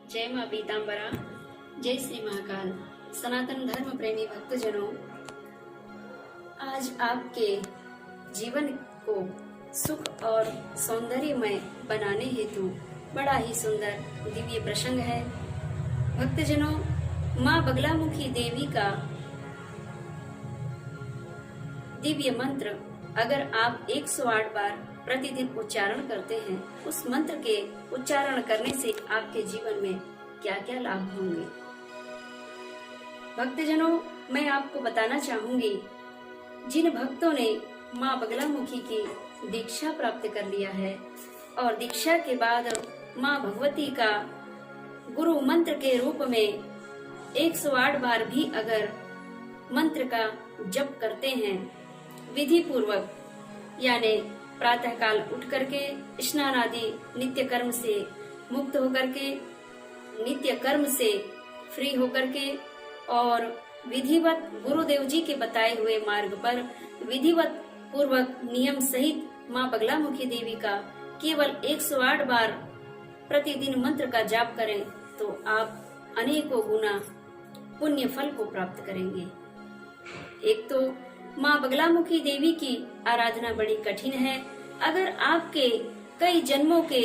जय माँ पीताम्बरा, जय श्री महाकाल। सनातन धर्म प्रेमी भक्तजनों, आज आपके जीवन को सुख और सौंदर्यमय बनाने हेतु बड़ा ही सुंदर दिव्य प्रसंग है। भक्तजनों, माँ बगलामुखी देवी का दिव्य मंत्र अगर आप 108 बार प्रतिदिन उच्चारण करते हैं, उस मंत्र के उच्चारण करने से आपके जीवन में क्या क्या लाभ होंगे। भक्तजनों, मैं आपको बताना चाहूंगी, जिन भक्तों ने माँ बगलामुखी की दीक्षा प्राप्त कर लिया है और दीक्षा के बाद माँ भगवती का गुरु मंत्र के रूप में 108 बार भी अगर मंत्र का जप करते हैं विधि पूर्वक, यानी प्रातः काल उठ करके स्नान आदि नित्य कर्म से मुक्त होकर के, नित्य कर्म से फ्री होकर के और विधिवत गुरुदेव जी के बताए हुए मार्ग पर विधिवत पूर्वक नियम सहित माँ बगलामुखी देवी का केवल 108 बार प्रतिदिन मंत्र का जाप करें तो आप अनेकों गुना पुण्य फल को प्राप्त करेंगे। एक तो माँ बगलामुखी देवी की आराधना बड़ी कठिन है। अगर आपके कई जन्मों के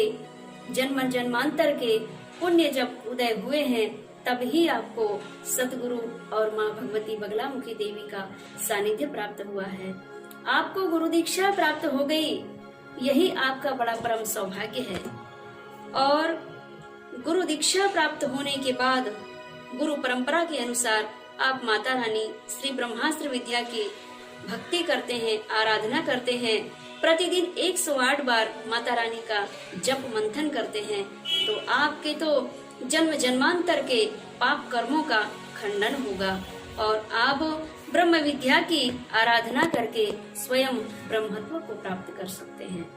जन्मांतर के पुण्य जब उदय हुए हैं, तब ही आपको सतगुरु और माँ भगवती बगलामुखी देवी का सानिध्य प्राप्त हुआ है। आपको गुरु दीक्षा प्राप्त हो गई, यही आपका बड़ा परम सौभाग्य है। और गुरु दीक्षा प्राप्त होने के बाद गुरु परंपरा के अनुसार आप माता रानी श्री ब्रह्मास्त्र विद्या की भक्ति करते हैं, आराधना करते हैं, प्रतिदिन 108 बार माता रानी का जप मंथन करते हैं, तो आपके तो जन्म जन्मांतर के पाप कर्मों का खंडन होगा और आप ब्रह्म विद्या की आराधना करके स्वयं ब्रह्मत्व को प्राप्त कर सकते हैं।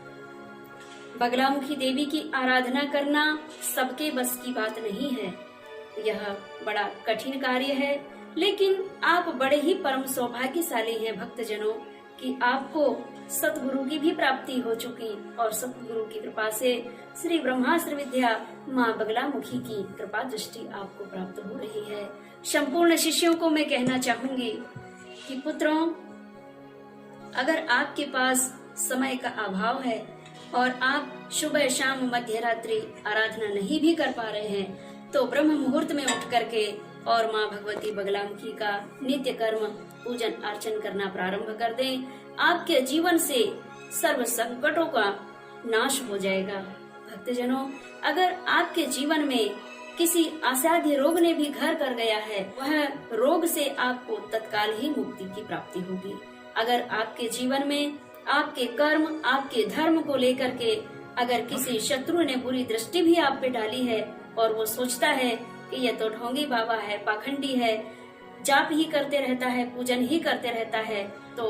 बगलामुखी देवी की आराधना करना सबके बस की बात नहीं है, यह बड़ा कठिन कार्य है, लेकिन आप बड़े ही परम सौभाग्यशाली हैं भक्तजनों कि आपको सतगुरु की भी प्राप्ति हो चुकी और सतगुरु की कृपा से श्री ब्रह्मास्त्र विद्या माँ बगलामुखी की कृपा दृष्टि आपको प्राप्त हो रही है। संपूर्ण शिष्यों को मैं कहना चाहूंगी कि पुत्रों, अगर आपके पास समय का अभाव है और आप सुबह शाम मध्य रात्रि आराधना नहीं भी कर पा रहे हैं, तो ब्रह्म मुहूर्त में उठ करके और माँ भगवती बगलामुखी का नित्य कर्म पूजन अर्चन करना प्रारंभ कर दें। आपके जीवन से सर्व संकटों का नाश हो जाएगा। भक्तजनों, अगर आपके जीवन में किसी असाध्य रोग ने भी घर कर गया है, वह रोग से आपको तत्काल ही मुक्ति की प्राप्ति होगी। अगर आपके जीवन में आपके कर्म, आपके धर्म को लेकर के अगर किसी शत्रु ने बुरी दृष्टि भी आप पे डाली है और वो सोचता है कि यह तो ढोंगी बाबा है, पाखंडी है, जाप ही करते रहता है, पूजन ही करते रहता है, तो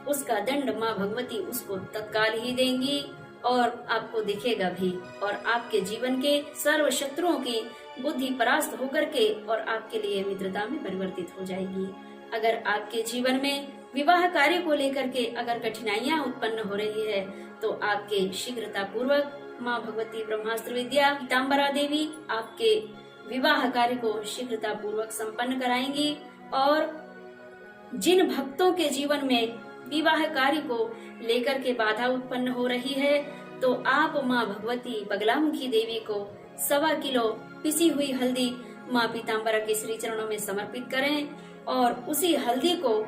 उसका दंड माँ भगवती उसको तत्काल ही देंगी और आपको दिखेगा भी और आपके जीवन के सर्व शत्रुओं की बुद्धि परास्त होकर के और आपके लिए मित्रता में परिवर्तित हो जाएगी। अगर आपके जीवन में विवाह कार्य को लेकर के अगर कठिनाइयाँ उत्पन्न हो रही है, तो आपके शीघ्रता पूर्वक माँ भगवती ब्रह्मास्त्र विद्या पीताम्बरा देवी आपके विवाह कार्य को शीघ्रता पूर्वक संपन्न कराएंगी। और जिन भक्तों के जीवन में विवाह कार्य को लेकर के बाधा उत्पन्न हो रही है, तो आप माँ भगवती बगलामुखी देवी को 1.25 किलो पिसी हुई हल्दी माँ पीताम्बरा के श्री चरणों में समर्पित करें और उसी हल्दी को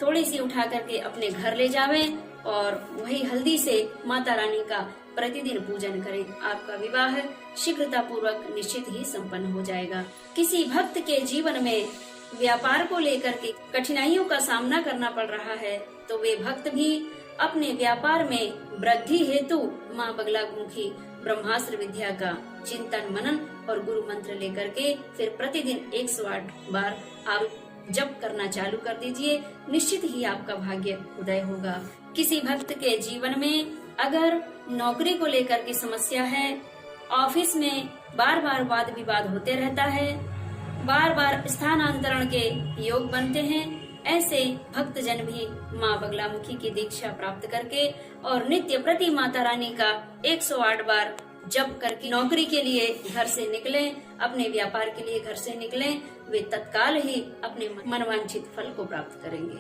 थोड़ी सी उठा करके अपने घर ले जावें और वही हल्दी से माता रानी का प्रतिदिन पूजन करें। आपका विवाह शीघ्रता पूर्वक निश्चित ही संपन्न हो जाएगा। किसी भक्त के जीवन में व्यापार को लेकर के कठिनाइयों का सामना करना पड़ रहा है, तो वे भक्त भी अपने व्यापार में वृद्धि हेतु माँ बगलामुखी ब्रह्मास्त्र विद्या का चिंतन मनन और गुरु मंत्र लेकर के फिर प्रतिदिन 108 बार आप जप करना चालू कर दीजिए। निश्चित ही आपका भाग्य उदय होगा। किसी भक्त के जीवन में अगर नौकरी को लेकर की समस्या है, ऑफिस में बार बार वाद विवाद होते रहता है, बार बार स्थानांतरण के योग बनते हैं, ऐसे भक्तजन भी माँ बगलामुखी की दीक्षा प्राप्त करके और नित्य प्रति माता रानी का 108 बार जप करके नौकरी के लिए घर से निकलें, अपने व्यापार के लिए घर से निकलें, वे तत्काल ही अपने मनवांछित फल को प्राप्त करेंगे।